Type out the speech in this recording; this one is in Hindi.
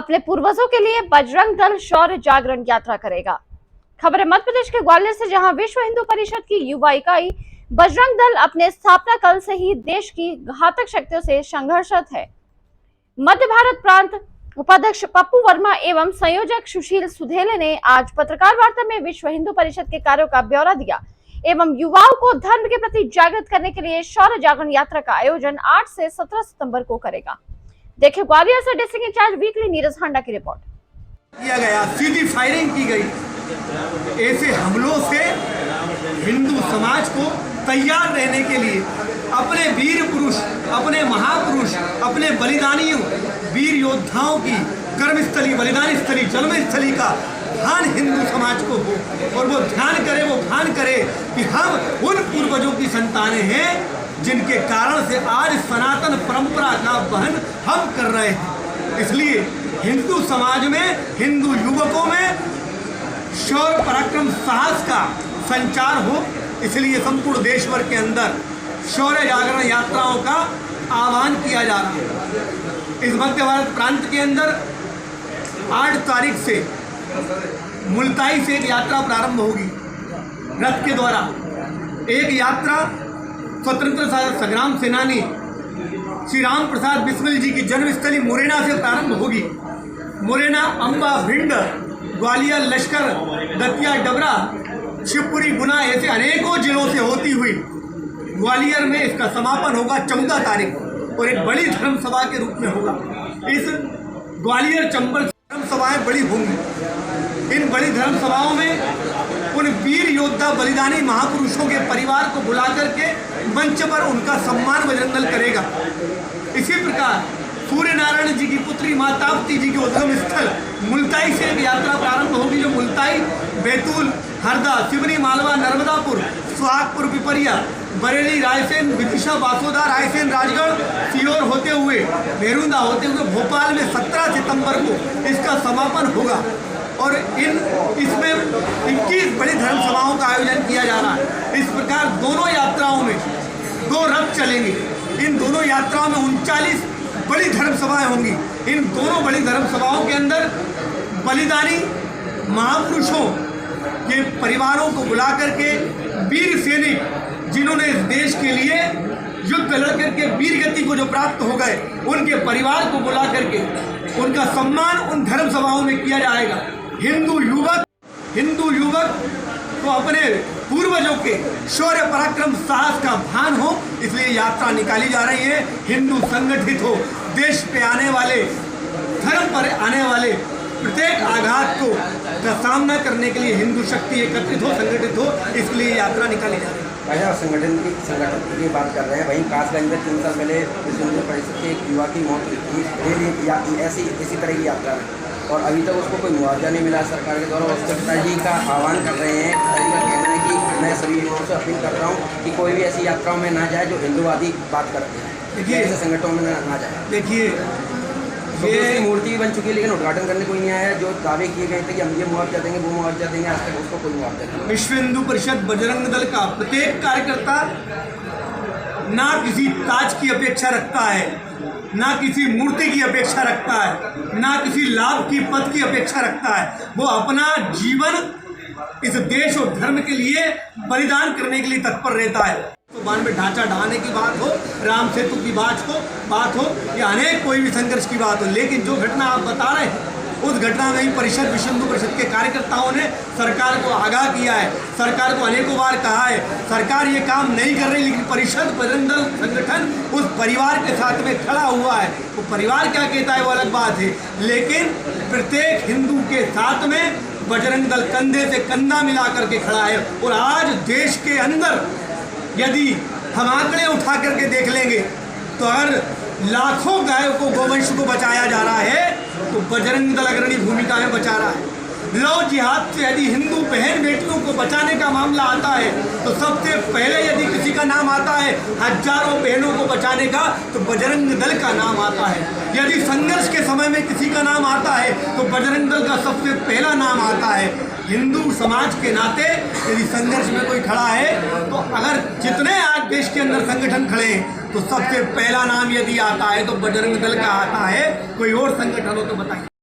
अपने पूर्वजों के लिए बजरंग दल शौर्य जागरण यात्रा करेगा। खबर है मध्य प्रदेश के ग्वालियर से, जहां विश्व हिंदू परिषद की युवा इकाई बजरंग दल अपने स्थापना काल से ही देश की घातक शक्तियों से संघर्षरत है। मध्य भारत प्रांत उपाध्यक्ष पप्पू वर्मा एवं संयोजक सुशील सुधेले ने आज पत्रकार वार्ता में विश्व हिंदू परिषद के कार्यों का ब्यौरा दिया एवं युवाओं को धर्म के प्रति जागृत करने के लिए शौर्य जागरण यात्रा का आयोजन 8 से 17 सितंबर को करेगा। देखिए ग्वालियर से डिस्ट्रिक्ट इंचार्ज वीकली नीरज हांडा की रिपोर्ट। किया गया, सीधी फायरिंग की गई। ऐसे हमलों से हिंदू समाज को तैयार रहने के लिए अपने वीर पुरुष, अपने महापुरुष, अपने बलिदानियों, वीर योद्धाओं की कर्मस्थली, बलिदान स्थली, जन्मस्थली का ध्यान हिंदू समाज को हो और वो ध्यान करे कि हम उन पूर्वजों की संतानें हैं जिनके कारण से आज सनातन परंपरा का वहन हम कर रहे हैं। इसलिए हिंदू समाज में, हिंदू युवकों में शौर्य, पराक्रम, साहस का संचार हो, इसलिए संपूर्ण देश भर के अंदर शौर्य जागरण यात्राओं का आह्वान किया जा रहा है। इस मध्य भारत प्रांत के अंदर 8 तारीख से मुल्ताई से एक यात्रा प्रारंभ होगी। रथ के द्वारा एक यात्रा स्वतंत्रता संग्राम सेनानी श्री राम प्रसाद बिस्मिल जी की जन्मस्थली मुरैना से प्रारंभ होगी। मुरैना, अंबा, भिंड, ग्वालियर, लश्कर, दतिया, डबरा, शिवपुरी, गुना ऐसे अनेकों जिलों से होती हुई ग्वालियर में इसका समापन होगा 14 तारीख को और एक बड़ी धर्म सभा के रूप में होगा। इस ग्वालियर चंबल धर्म सभाएं बड़ी होंगी। इन बड़ी धर्म सभाओं में उन वीर योद्धा, बलिदानी महापुरुषों के परिवार को बुला करके मंच पर उनका सम्मान बजरंग दल करेगा। इसी प्रकार सूर्य नारायण जी की पुत्री माँ ताप्ती जी के उद्गम स्थल मुल्ताई से एक यात्रा प्रारंभ होगी, जो मुल्ताई, बैतूल, हरदा, सिवनी, मालवा, नर्मदापुर, सुहागपुर, पिपरिया, बरेली, रायसेन, विदिशा, बासोदा, रायसेन, राजगढ़, सीहोर होते हुए, मेरुंदा होते हुए भोपाल में 17 सितंबर को इसका समापन होगा। और इसमें 21 बड़ी धर्म सभाओं का आयोजन किया जा रहा है। इस प्रकार दोनों यात्राओं में 2 रथ चलेंगे। इन दोनों यात्राओं में 39 बड़ी धर्म सभाएं होंगी। इन दोनों बड़ी धर्म सभाओं के अंदर बलिदानी महापुरुषों के परिवारों को बुला करके, वीर सैनिक जिन्होंने इस देश के लिए युद्ध लड़ करके वीर गति को जो प्राप्त हो गए, उनके परिवार को बुला करके उनका सम्मान उन धर्म सभाओं में किया जाएगा। हिंदू युवक को अपने पूर्वजों के शौर्य, पराक्रम, साहस का भान हो, इसलिए यात्रा निकाली जा रही है। हिंदू संगठित हो, देश पे आने वाले, धर्म पर आने वाले प्रत्येक आघात को का सामना करने के लिए हिंदू शक्ति एकत्रित हो, संगठित हो, इसलिए यात्रा निकाली जा रही है। संगठन की बात कर रहे हैं, वहीं कासगंज में 3 साल पहले विश्व हिंदू परिषद के एक युवा की मौत हुई, इसी तरह की यात्रा है और अभी तक उसको कोई मुआवजा नहीं मिला सरकार के द्वारा। उसके पिताजी का आह्वान कर रहे हैं, पिताजी का कहना है कि मैं सभी युवाओं से अपील कर रहा हूँ कि कोई भी ऐसी यात्राओं में ना जाए जो हिंदुवादी बात करते हैं। देखिए, ऐसे संगठनों में ना जाए। देखिए, ये मूर्ति बन चुकी है लेकिन उद्घाटन करने कोई नहीं आया। जो दावे किए गए थे कि हम ये मुआवजा देंगे, वो मुआवजा देंगे, आज तक उसको कोई मुआवजा नहीं। विश्व हिंदू परिषद बजरंग दल का प्रत्येक कार्यकर्ता ना किसी ताज की अपेक्षा रखता है, ना किसी मूर्ति की अपेक्षा रखता है, ना किसी लाभ की, पद की अपेक्षा रखता है। वो अपना जीवन इस देश और धर्म के लिए बलिदान करने के लिए तत्पर रहता है। तो बान में ढांचा ढाने की बात हो, राम सेतु की बात हो या अनेक कोई भी संघर्ष की बात हो, लेकिन जो घटना आप बता रहे हैं उस घटना में ही परिषद, विश्व हिंदू परिषद के कार्यकर्ताओं ने सरकार को आगाह किया है। सरकार को अनेकों बार कहा है, सरकार ये काम नहीं कर रही, लेकिन परिषद, बजरंग दल संगठन उस परिवार के साथ में खड़ा हुआ है। वो परिवार क्या कहता है वो अलग बात है, लेकिन प्रत्येक हिंदू के साथ में बजरंग दल कंधे से कंधा मिला करके खड़ा है। और आज देश के अंदर यदि हम आंकड़े उठा करके देख लेंगे तो अगर लाखों गायों को, गोवंश को बचाया जा रहा है तो बजरंग दल अग्रणी भूमिका में बचा रहा है। लव जिहाद से यदि हिंदू बहन बेटियों को बचाने का मामला आता है तो सबसे पहले यदि किसी का नाम आता है हजारों बहनों को बचाने का, तो बजरंग दल का नाम आता है। यदि संघर्ष के समय में किसी का नाम आता है तो बजरंग दल का सबसे पहला नाम आता है। हिंदू समाज के नाते यदि संघर्ष में कोई खड़ा है तो अगर जितने आज देश के अंदर संगठन खड़े हैं तो सबसे पहला नाम यदि आता है तो बजरंग दल का आता है। कोई और संगठन हो तो बताइए।